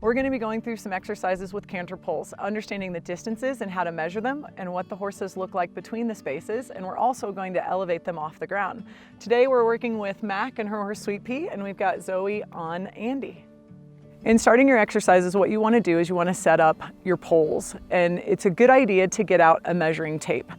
We're going to be going through some exercises with canter poles, understanding the distances and how to measure them and what the horses look like between the spaces, and we're also going to elevate them off the ground. Today we're working with Mac and her horse Sweet Pea, and we've got Zoe on Andy. In starting your exercises, what you want to do is you want to set up your poles, and it's a good idea to get out a measuring tape.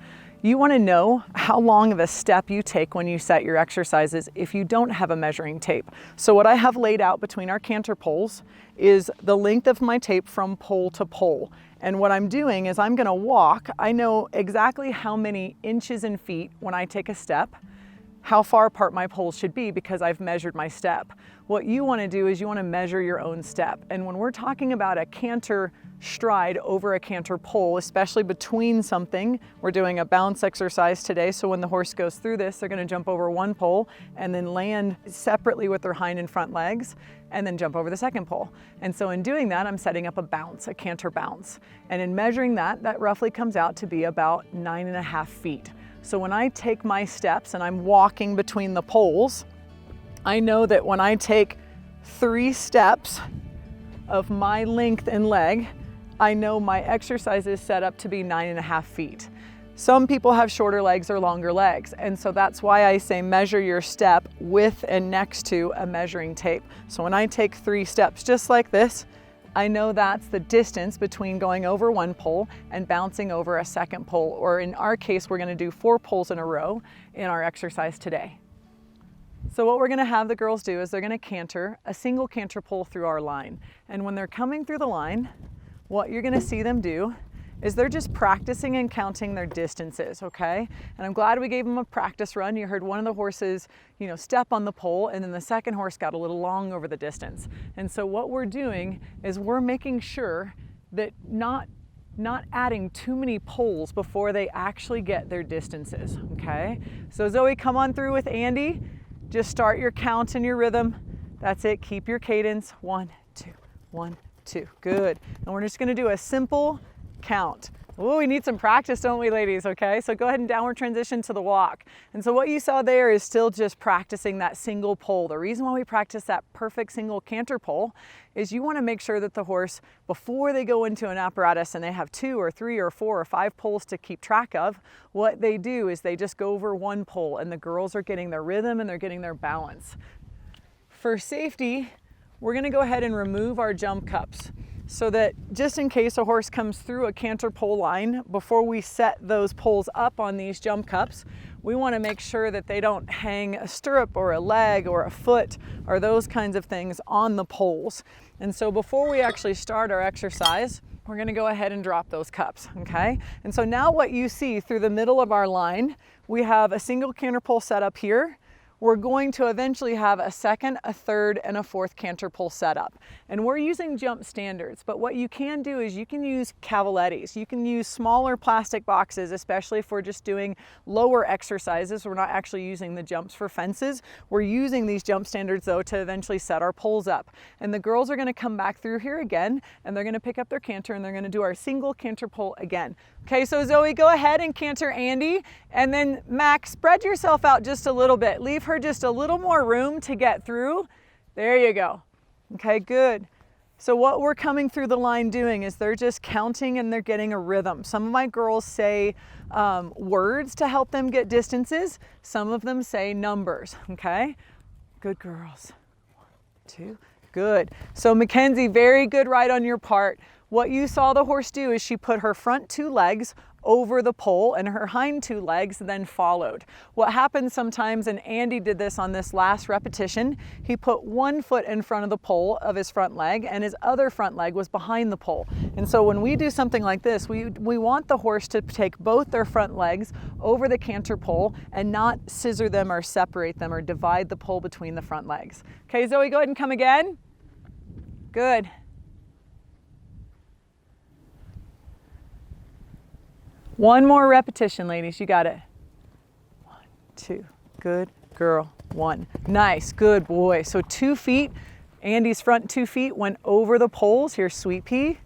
You want to know how long of a step you take when you set your exercises if you don't have a measuring tape. So what I have laid out between our canter poles is the length of my tape from pole to pole. And what I'm doing is I'm going to walk. I know exactly how many inches and feet when I take a step, how far apart my poles should be because I've measured my step. What you want to do is you want to measure your own step. And when we're talking about a canter stride over a canter pole, especially between something, we're doing a bounce exercise today. So when the horse goes through this, they're going to jump over one pole and then land separately with their hind and front legs and then jump over the second pole. And so in doing that, I'm setting up a bounce, a canter bounce. And in measuring that, that roughly comes out to be about 9.5 feet. So when I take my steps and I'm walking between the poles, I know that when I take 3 steps of my length and leg, I know my exercise is set up to be 9.5 feet. Some people have shorter legs or longer legs, and so that's why I say measure your step with and next to a measuring tape. So when I take 3 steps just like this, I know that's the distance between going over one pole and bouncing over a second pole, or in our case, we're going to do 4 poles in a row in our exercise today. So what we're going to have the girls do is they're going to canter a single canter pole through our line. And when they're coming through the line, what you're going to see them do is they're just practicing and counting their distances, okay? And I'm glad we gave them a practice run. You heard one of the horses, step on the pole, and then the second horse got a little long over the distance. And so what we're doing is we're making sure that not adding too many poles before they actually get their distances, okay? So Zoe, come on through with Andy. Just start your count and your rhythm. That's it, keep your cadence. 1, 2, 1, 2, good. And we're just gonna do a simple count. Oh, we need some practice, don't we, ladies? Okay, so go ahead and downward transition to the walk. And so what you saw there is still just practicing that single pole. The reason why we practice that perfect single canter pole is you want to make sure that the horse, before they go into an apparatus and they have 2 or 3 or 4 or 5 poles to keep track of, what they do is they just go over one pole, and the girls are getting their rhythm and they're getting their balance. For safety, we're going to go ahead and remove our jump cups, so that just in case a horse comes through a canter pole line, before we set those poles up on these jump cups, we want to make sure that they don't hang a stirrup or a leg or a foot or those kinds of things on the poles. And so before we actually start our exercise, we're going to go ahead and drop those cups, okay? And so now what you see through the middle of our line, we have a single canter pole set up here. We're going to eventually have a second, a third, and a fourth canter pole setup. And we're using jump standards, but what you can do is you can use cavalettis. You can use smaller plastic boxes, especially if we're just doing lower exercises. We're not actually using the jumps for fences. We're using these jump standards though to eventually set our poles up. And the girls are gonna come back through here again, and they're gonna pick up their canter and they're gonna do our single canter pole again. Okay, so Zoe, go ahead and canter Andy, and then Mac, spread yourself out just a little bit. Leave her just a little more room to get through. There you go. Okay, good. So what we're coming through the line doing is they're just counting and they're getting a rhythm. Some of my girls say words to help them get distances. Some of them say numbers, okay? Good girls. 1, 2, good. So Mackenzie, very good right on your part. What you saw the horse do is she put her front 2 legs over the pole and her hind 2 legs then followed. What happens sometimes, and Andy did this on this last repetition, he put 1 foot in front of the pole of his front leg and his other front leg was behind the pole. And so when we do something like this, we want the horse to take both their front legs over the canter pole and not scissor them or separate them or divide the pole between the front legs. Okay, Zoe, go ahead and come again. Good. One more repetition, ladies. You got it. 1, 2. Good girl. 1. Nice. Good boy. So 2 feet. Andy's front 2 feet went over the poles. Here's Sweet Pea.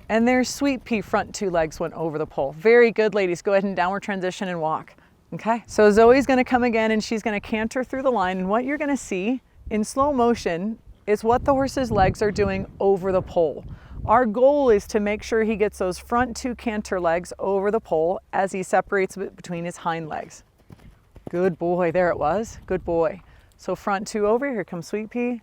And there's Sweet Pea front 2 legs went over the pole. Very good, ladies. Go ahead and downward transition and walk. Okay. So Zoe's going to come again and she's going to canter through the line. And what you're going to see in slow motion is what the horse's legs are doing over the pole. Our goal is to make sure he gets those front 2 canter legs over the pole as he separates between his hind legs. Good boy, there it was, good boy. So front 2 over, here comes Sweet Pea.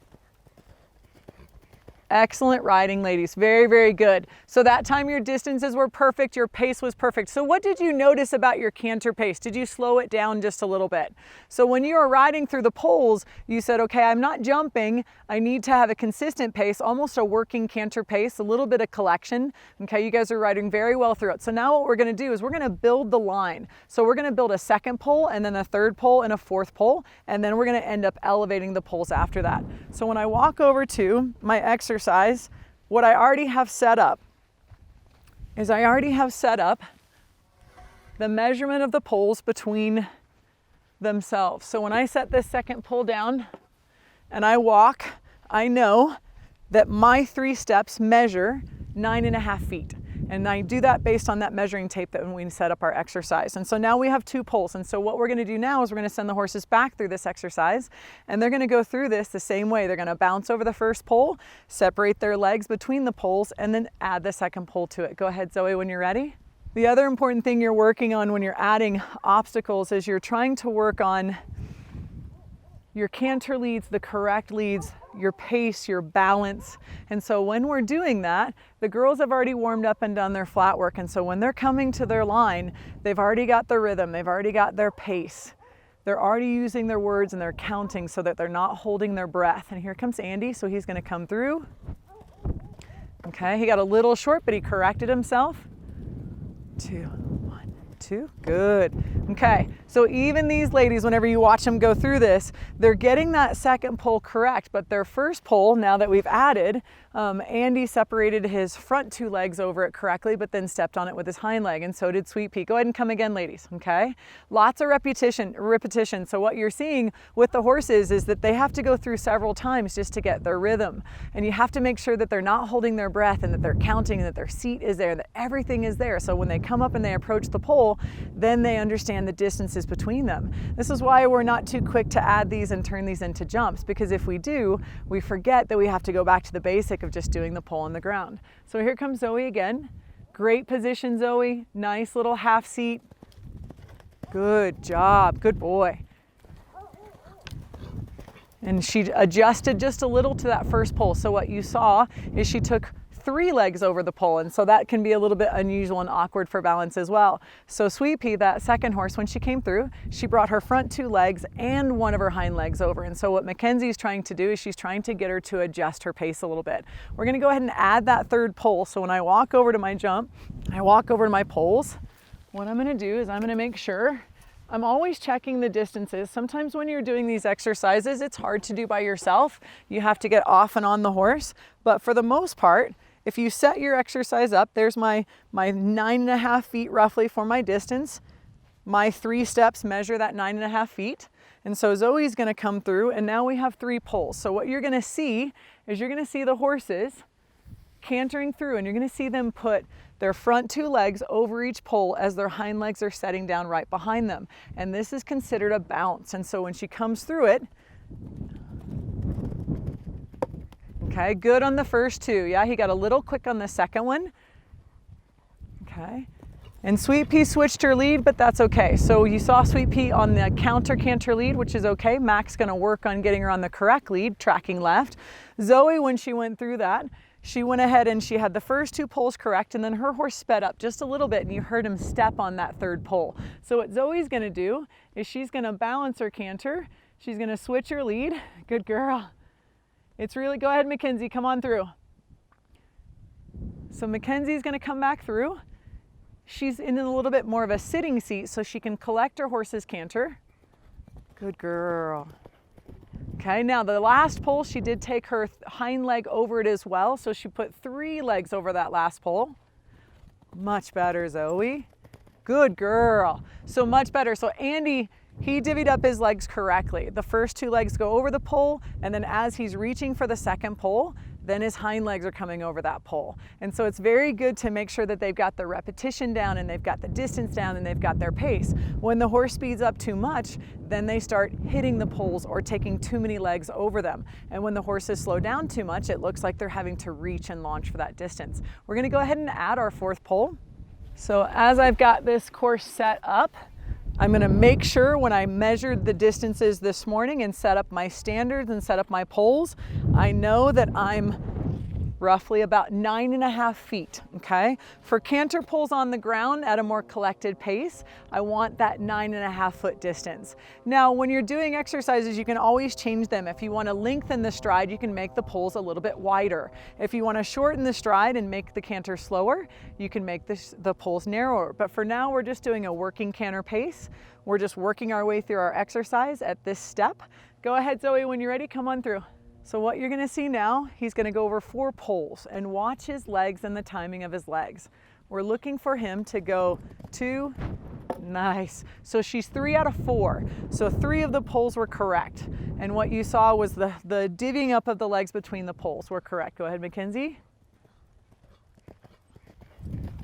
Excellent riding, ladies. Very, very good. So that time your distances were perfect, your pace was perfect. So what did you notice about your canter pace? Did you slow it down just a little bit? So when you were riding through the poles, you said, okay, I'm not jumping. I need to have a consistent pace, almost a working canter pace, a little bit of collection. Okay, you guys are riding very well through it. So now what we're gonna do is we're gonna build the line. So we're gonna build a 2nd pole and then a 3rd pole and a 4th pole, and then we're gonna end up elevating the poles after that. So when I walk over to my exercise, what I already have set up is I already have set up the measurement of the poles between themselves. So when I set this 2nd pole down and I walk, I know that my 3 steps measure 9.5 feet. And I do that based on that measuring tape that when we set up our exercise. And so now we have 2 poles. And so what we're going to do now is we're going to send the horses back through this exercise, and they're going to go through this the same way. They're going to bounce over the 1st pole, separate their legs between the poles, and then add the 2nd pole to it. Go ahead, Zoe, when you're ready. The other important thing you're working on when you're adding obstacles is you're trying to work on your canter leads, the correct leads, your pace, your balance. And so when we're doing that, the girls have already warmed up and done their flat work. And so when they're coming to their line, they've already got the rhythm, they've already got their pace. They're already using their words and they're counting so that they're not holding their breath. And here comes Andy, so he's gonna come through. Okay, he got a little short, but he corrected himself. 2, 1, 2, good. Okay, so even these ladies, whenever you watch them go through this, they're getting that 2nd pole correct, but their 1st pole, now that we've added, Andy separated his front 2 legs over it correctly, but then stepped on it with his hind leg, and so did Sweet Pea. Go ahead and come again, ladies, okay? Lots of repetition. So what you're seeing with the horses is that they have to go through several times just to get their rhythm, and you have to make sure that they're not holding their breath and that they're counting and that their seat is there, that everything is there. So when they come up and they approach the pole, then they understand the distances between them. This is why we're not too quick to add these and turn these into jumps, because if we do, we forget that we have to go back to the basic of just doing the pole on the ground. So here comes Zoe again. Great position, Zoe. Nice little half seat. Good job, good boy. And she adjusted just a little to that 1st pole. So what you saw is she took 3 legs over the pole, and so that can be a little bit unusual and awkward for balance as well. So Sweet Pea, that 2nd horse, when she came through, she brought her front 2 legs and one of her hind legs over. And so what Mackenzie's trying to do is she's trying to get her to adjust her pace a little bit. We're gonna go ahead and add that 3rd pole. So when I walk over to my jump, I walk over to my poles. What I'm gonna do is I'm gonna make sure I'm always checking the distances. Sometimes when you're doing these exercises, it's hard to do by yourself. You have to get off and on the horse. But for the most part, if you set your exercise up, there's my 9.5 feet roughly for my distance. My 3 steps measure that 9.5 feet. And so Zoe's gonna come through, and now we have 3 poles. So what you're gonna see is you're gonna see the horses cantering through, and you're gonna see them put their front 2 legs over each pole as their hind legs are setting down right behind them. And this is considered a bounce. And so when she comes through it, okay, good on the first 2. Yeah, he got a little quick on the 2nd one. Okay, and Sweet Pea switched her lead, but that's okay. So you saw Sweet Pea on the canter lead, which is okay. Mac's gonna work on getting her on the correct lead, tracking left. Zoe, when she went through that, she went ahead and she had the first 2 poles correct, and then her horse sped up just a little bit, and you heard him step on that 3rd pole. So what Zoe's gonna do is she's gonna balance her canter. She's gonna switch her lead. Good girl. It's really, go ahead, Mackenzie, come on through. So Mackenzie's gonna come back through. She's in a little bit more of a sitting seat so she can collect her horse's canter. Good girl. Okay, now the last pole, she did take her hind leg over it as well, so she put 3 legs over that last pole. Much better, Zoe. Good girl. So much better. So Andy, he divvied up his legs correctly. The first 2 legs go over the pole, and then as he's reaching for the 2nd pole, then his hind legs are coming over that pole. And so it's very good to make sure that they've got the repetition down and they've got the distance down and they've got their pace. When the horse speeds up too much, then they start hitting the poles or taking too many legs over them. And when the horses slow down too much, it looks like they're having to reach and launch for that distance. We're gonna go ahead and add our fourth pole. So as I've got this course set up, I'm gonna make sure when I measured the distances this morning and set up my standards and set up my poles, I know that I'm roughly about 9.5 feet, okay? For canter poles on the ground at a more collected pace, I want that 9.5 foot distance. Now, when you're doing exercises, you can always change them. If you want to lengthen the stride, you can make the poles a little bit wider. If you want to shorten the stride and make the canter slower, you can make the poles narrower. But for now, we're just doing a working canter pace. We're just working our way through our exercise at this step. Go ahead, Zoe, when you're ready, come on through. So what you're gonna see now, he's gonna go over 4 poles and watch his legs and the timing of his legs. We're looking for him to go 2, nice. So she's 3 out of 4. So 3 of the poles were correct. And what you saw was the divvying up of the legs between the poles were correct. Go ahead, Mackenzie.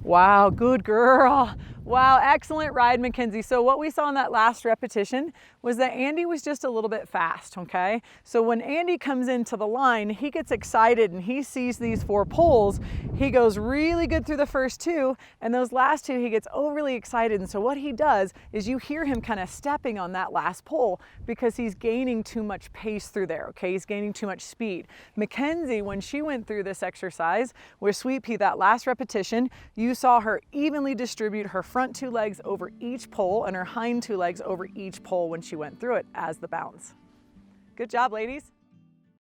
Wow, good girl. Wow, excellent ride, Mackenzie. So what we saw in that last repetition was that Andy was just a little bit fast, okay? So when Andy comes into the line, he gets excited and he sees these 4 poles. He goes really good through the first 2, and those last 2, he gets overly excited. And so what he does is you hear him kind of stepping on that last pole because he's gaining too much pace through there, okay? He's gaining too much speed. Mackenzie, when she went through this exercise with Sweet Pea, that last repetition, you saw her evenly distribute her front 2 legs over each pole and her hind 2 legs over each pole when she went through it as the bounce. Good job, ladies.